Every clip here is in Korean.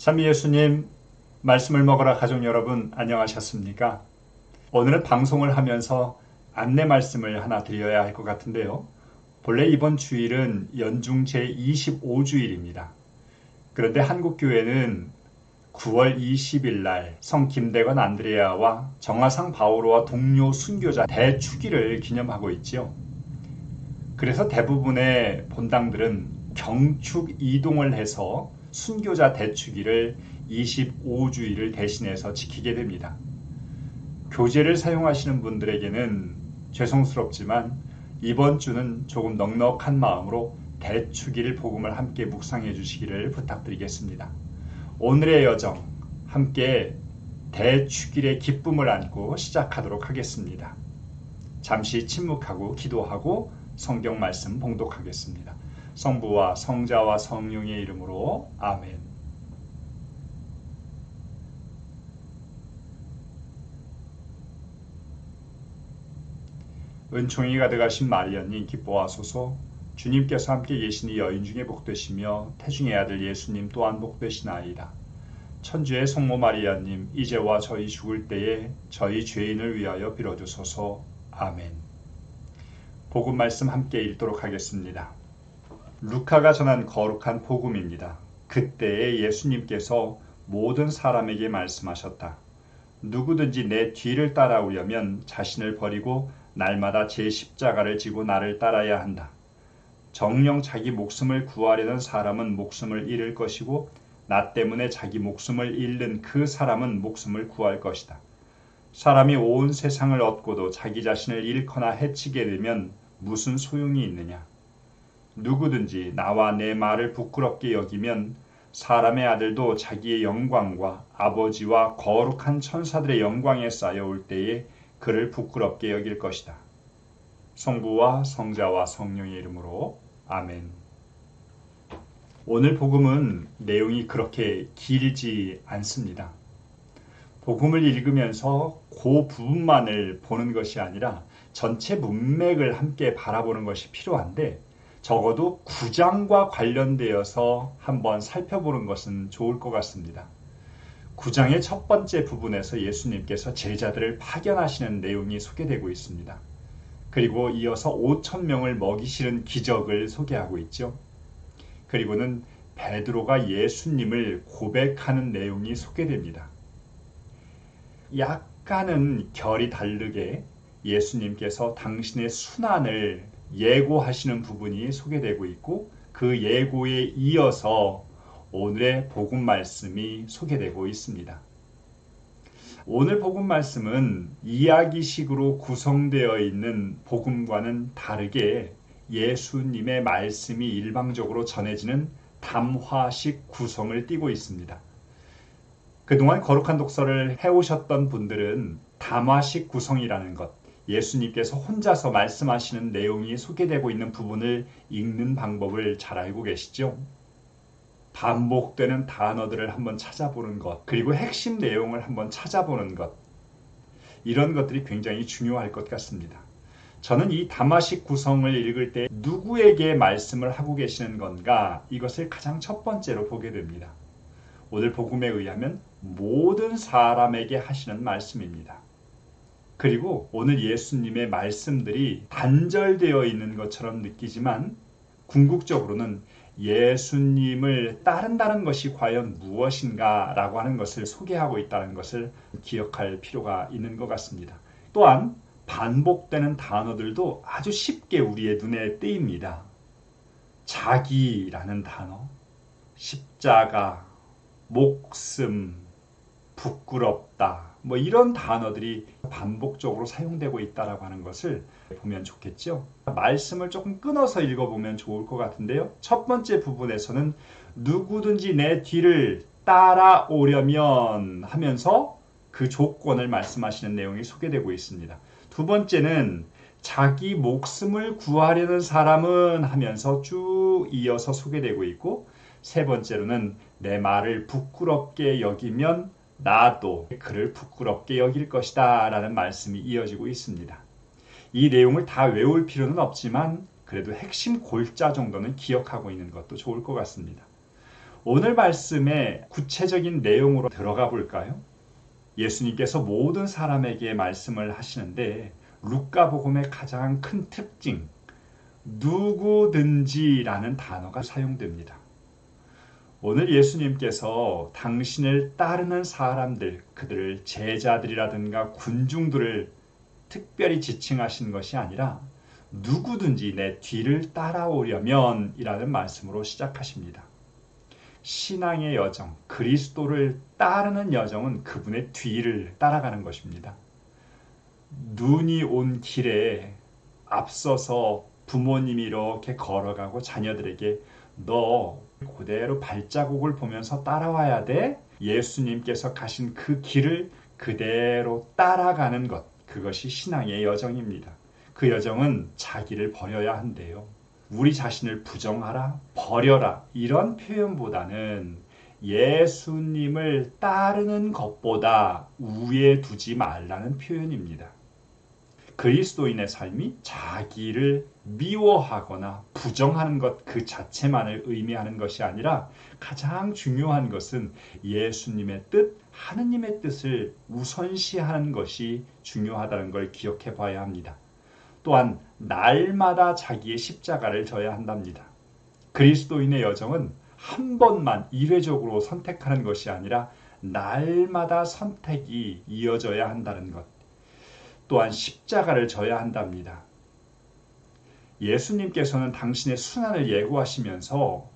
삼위 예수님, 말씀을 먹으라 가족 여러분 안녕하셨습니까? 오늘은 방송을 하면서 안내 말씀을 하나 드려야 할 것 같은데요. 본래 이번 주일은 연중 제25주일입니다. 그런데 한국교회는 9월 20일 날 성 김대건 안드레아와 정화상 바오로와 동료 순교자 대축일을 기념하고 있지요. 그래서 대부분의 본당들은 경축 이동을 해서 순교자 대축일을 25주일을 대신해서 지키게 됩니다. 교재를 사용하시는 분들에게는 죄송스럽지만 이번 주는 조금 넉넉한 마음으로 대축일 복음을 함께 묵상해 주시기를 부탁드리겠습니다. 오늘의 여정 함께 대축일의 기쁨을 안고 시작하도록 하겠습니다. 잠시 침묵하고 기도하고 성경 말씀 봉독하겠습니다. 성부와 성자와 성령의 이름으로 아멘. 은총이 가득하신 마리아님 기뻐하소서. 주님께서 함께 계시니 여인 중에 복되시며 태중의 아들 예수님 또한 복되시나이다. 천주의 성모 마리아님 이제와 저희 죽을 때에 저희 죄인을 위하여 빌어주소서. 아멘. 복음 말씀 함께 읽도록 하겠습니다. 루카가 전한 거룩한 복음입니다. 그때에 예수님께서 모든 사람에게 말씀하셨다. 누구든지 내 뒤를 따라오려면 자신을 버리고 날마다 제 십자가를 지고 나를 따라야 한다. 정녕 자기 목숨을 구하려는 사람은 목숨을 잃을 것이고 나 때문에 자기 목숨을 잃는 그 사람은 목숨을 구할 것이다. 사람이 온 세상을 얻고도 자기 자신을 잃거나 해치게 되면 무슨 소용이 있느냐. 누구든지 나와 내 말을 부끄럽게 여기면 사람의 아들도 자기의 영광과 아버지와 거룩한 천사들의 영광에 쌓여올 때에 그를 부끄럽게 여길 것이다. 성부와 성자와 성령의 이름으로 아멘. 오늘 복음은 내용이 그렇게 길지 않습니다. 복음을 읽으면서 그 부분만을 보는 것이 아니라 전체 문맥을 함께 바라보는 것이 필요한데 적어도 9장과 관련되어서 한번 살펴보는 것은 좋을 것 같습니다. 9장의 첫 번째 부분에서 예수님께서 제자들을 파견하시는 내용이 소개되고 있습니다. 그리고 이어서 5,000명을 먹이시는 기적을 소개하고 있죠. 그리고는 베드로가 예수님을 고백하는 내용이 소개됩니다. 약간은 결이 다르게 예수님께서 당신의 순환을 예고하시는 부분이 소개되고 있고 그 예고에 이어서 오늘의 복음 말씀이 소개되고 있습니다. 오늘 복음 말씀은 이야기식으로 구성되어 있는 복음과는 다르게 예수님의 말씀이 일방적으로 전해지는 담화식 구성을 띠고 있습니다. 그동안 거룩한 독서를 해오셨던 분들은 담화식 구성이라는 것, 예수님께서 혼자서 말씀하시는 내용이 소개되고 있는 부분을 읽는 방법을 잘 알고 계시죠? 반복되는 단어들을 한번 찾아보는 것, 그리고 핵심 내용을 한번 찾아보는 것, 이런 것들이 굉장히 중요할 것 같습니다. 저는 이 담화식 구성을 읽을 때 누구에게 말씀을 하고 계시는 건가, 이것을 가장 첫 번째로 보게 됩니다. 오늘 복음에 의하면 모든 사람에게 하시는 말씀입니다. 그리고 오늘 예수님의 말씀들이 단절되어 있는 것처럼 느끼지만 궁극적으로는 예수님을 따른다는 것이 과연 무엇인가 라고 하는 것을 소개하고 있다는 것을 기억할 필요가 있는 것 같습니다. 또한 반복되는 단어들도 아주 쉽게 우리의 눈에 띄입니다. 자기라는 단어, 십자가, 목숨, 부끄럽다, 이런 단어들이 반복적으로 사용되고 있다라고 하는 것을 보면 좋겠죠. 말씀을 조금 끊어서 읽어보면 좋을 것 같은데요. 첫 번째 부분에서는 누구든지 내 뒤를 따라오려면 하면서 그 조건을 말씀하시는 내용이 소개되고 있습니다. 두 번째는 자기 목숨을 구하려는 사람은 하면서 쭉 이어서 소개되고 있고, 세 번째로는 내 말을 부끄럽게 여기면 나도 그를 부끄럽게 여길 것이다 라는 말씀이 이어지고 있습니다. 이 내용을 다 외울 필요는 없지만 그래도 핵심 골자 정도는 기억하고 있는 것도 좋을 것 같습니다. 오늘 말씀의 구체적인 내용으로 들어가 볼까요? 예수님께서 모든 사람에게 말씀을 하시는데 루카복음의 가장 큰 특징, 누구든지라는 단어가 사용됩니다. 오늘 예수님께서 당신을 따르는 사람들, 그들을 제자들이라든가 군중들을 특별히 지칭하신 것이 아니라 누구든지 내 뒤를 따라오려면 이라는 말씀으로 시작하십니다. 신앙의 여정, 그리스도를 따르는 여정은 그분의 뒤를 따라가는 것입니다. 눈이 온 길에 앞서서 부모님이 이렇게 걸어가고 자녀들에게 너 그대로 발자국을 보면서 따라와야 돼. 예수님께서 가신 그 길을 그대로 따라가는 것, 그것이 신앙의 여정입니다. 그 여정은 자기를 버려야 한대요. 우리 자신을 부정하라, 버려라 이런 표현보다는 예수님을 따르는 것보다 우위에 두지 말라는 표현입니다. 그리스도인의 삶이 자기를 미워하거나 부정하는 것 그 자체만을 의미하는 것이 아니라 가장 중요한 것은 예수님의 뜻, 하느님의 뜻을 우선시하는 것이 중요하다는 걸 기억해 봐야 합니다. 또한 날마다 자기의 십자가를 져야 한답니다. 그리스도인의 여정은 한 번만 이례적으로 선택하는 것이 아니라 날마다 선택이 이어져야 한다는 것. 또한 십자가를 져야 한답니다. 예수님께서는 당신의 순환을 예고하시면서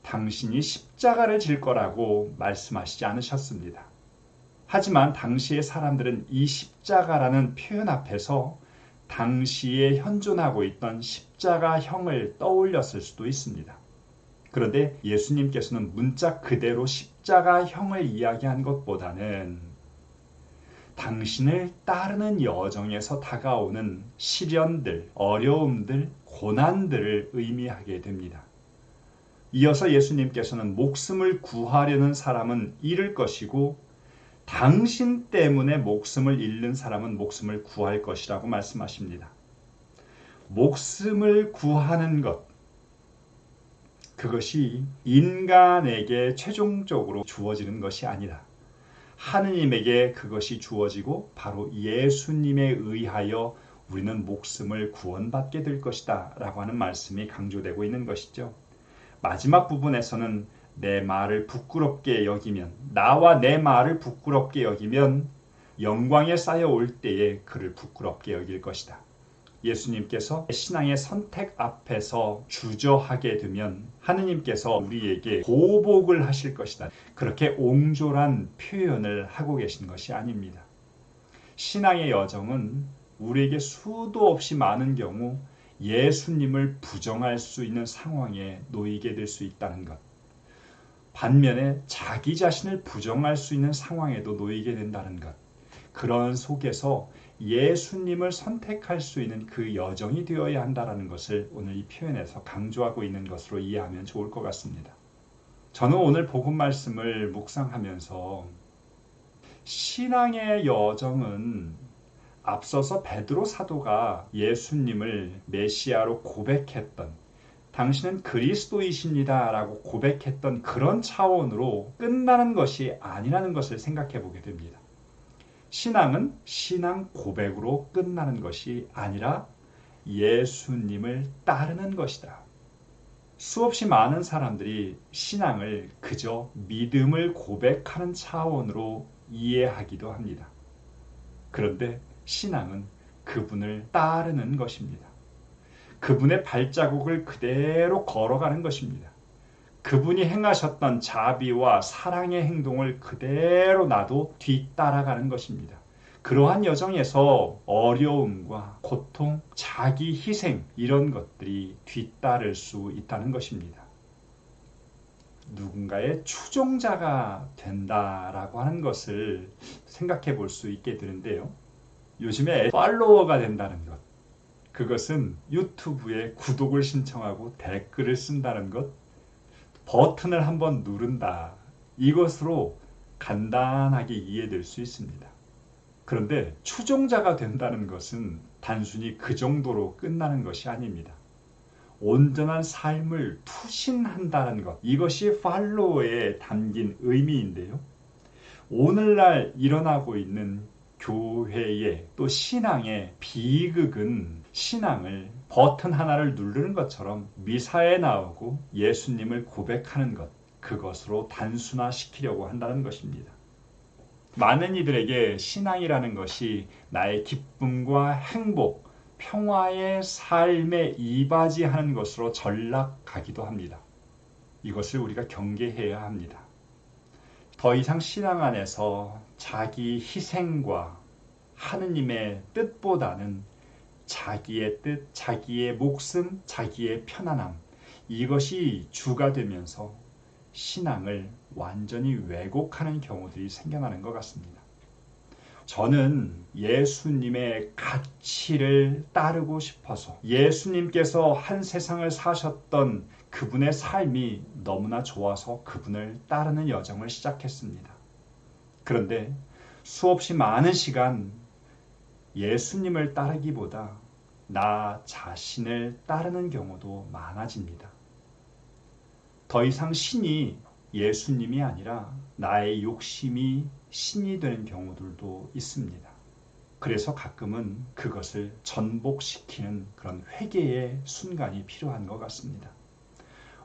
당신이 십자가를 질 거라고 말씀하시지 않으셨습니다. 하지만 당시의 사람들은 이 십자가라는 표현 앞에서 당시에 현존하고 있던 십자가형을 떠올렸을 수도 있습니다. 그런데 예수님께서는 문자 그대로 십자가형을 이야기한 것보다는 당신을 따르는 여정에서 다가오는 시련들, 어려움들, 고난들을 의미하게 됩니다. 이어서 예수님께서는 목숨을 구하려는 사람은 잃을 것이고 당신 때문에 목숨을 잃는 사람은 목숨을 구할 것이라고 말씀하십니다. 목숨을 구하는 것, 그것이 인간에게 최종적으로 주어지는 것이 아니라 하느님에게 그것이 주어지고 바로 예수님에 의하여 우리는 목숨을 구원받게 될 것이다 라고 하는 말씀이 강조되고 있는 것이죠. 마지막 부분에서는 내 말을 부끄럽게 여기면, 나와 내 말을 부끄럽게 여기면 영광에 쌓여올 때에 그를 부끄럽게 여길 것이다. 예수님께서 신앙의 선택 앞에서 주저하게 되면 하느님께서 우리에게 보복을 하실 것이다. 그렇게 옹졸한 표현을 하고 계신 것이 아닙니다. 신앙의 여정은 우리에게 수도 없이 많은 경우 예수님을 부정할 수 있는 상황에 놓이게 될 수 있다는 것. 반면에 자기 자신을 부정할 수 있는 상황에도 놓이게 된다는 것. 그런 속에서 예수님을 선택할 수 있는 그 여정이 되어야 한다는 것을 오늘 이 표현에서 강조하고 있는 것으로 이해하면 좋을 것 같습니다. 저는 오늘 복음 말씀을 묵상하면서 신앙의 여정은 앞서서 베드로 사도가 예수님을 메시아로 고백했던, 당신은 그리스도이십니다 라고 고백했던 그런 차원으로 끝나는 것이 아니라는 것을 생각해 보게 됩니다. 신앙은 신앙 고백으로 끝나는 것이 아니라 예수님을 따르는 것이다. 수없이 많은 사람들이 신앙을 그저 믿음을 고백하는 차원으로 이해하기도 합니다. 그런데 신앙은 그분을 따르는 것입니다. 그분의 발자국을 그대로 걸어가는 것입니다. 그분이 행하셨던 자비와 사랑의 행동을 그대로 나도 뒤따라가는 것입니다. 그러한 여정에서 어려움과 고통, 자기 희생 이런 것들이 뒤따를 수 있다는 것입니다. 누군가의 추종자가 된다라고 하는 것을 생각해 볼 수 있게 되는데요. 요즘에 팔로워가 된다는 것, 그것은 유튜브에 구독을 신청하고 댓글을 쓴다는 것, 버튼을 한번 누른다. 이것으로 간단하게 이해될 수 있습니다. 그런데 추종자가 된다는 것은 단순히 그 정도로 끝나는 것이 아닙니다. 온전한 삶을 투신한다는 것, 이것이 팔로우에 담긴 의미인데요. 오늘날 일어나고 있는 교회의 또 신앙의 비극은 신앙을 버튼 하나를 누르는 것처럼 미사에 나오고 예수님을 고백하는 것, 그것으로 단순화시키려고 한다는 것입니다. 많은 이들에게 신앙이라는 것이 나의 기쁨과 행복, 평화의 삶에 이바지하는 것으로 전락가기도 합니다. 이것을 우리가 경계해야 합니다. 더 이상 신앙 안에서 자기 희생과 하느님의 뜻보다는 자기의 뜻, 자기의 목숨, 자기의 편안함, 이것이 주가 되면서 신앙을 완전히 왜곡하는 경우들이 생겨나는 것 같습니다. 저는 예수님의 가치를 따르고 싶어서 예수님께서 한 세상을 사셨던 그분의 삶이 너무나 좋아서 그분을 따르는 여정을 시작했습니다. 그런데 수없이 많은 시간 예수님을 따르기보다 나 자신을 따르는 경우도 많아집니다. 더 이상 신이 예수님이 아니라 나의 욕심이 신이 되는 경우들도 있습니다. 그래서 가끔은 그것을 전복시키는 그런 회개의 순간이 필요한 것 같습니다.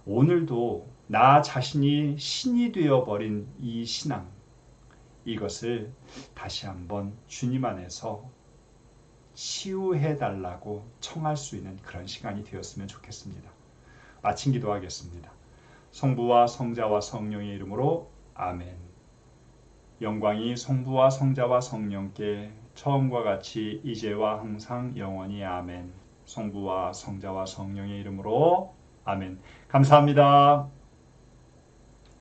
오늘도 나 자신이 신이 되어버린 이 신앙, 이것을 다시 한번 주님 안에서 치유해달라고 청할 수 있는 그런 시간이 되었으면 좋겠습니다. 마친 기도하겠습니다. 성부와 성자와 성령의 이름으로 아멘. 영광이 성부와 성자와 성령께 처음과 같이 이제와 항상 영원히 아멘. 성부와 성자와 성령의 이름으로 아멘. 감사합니다.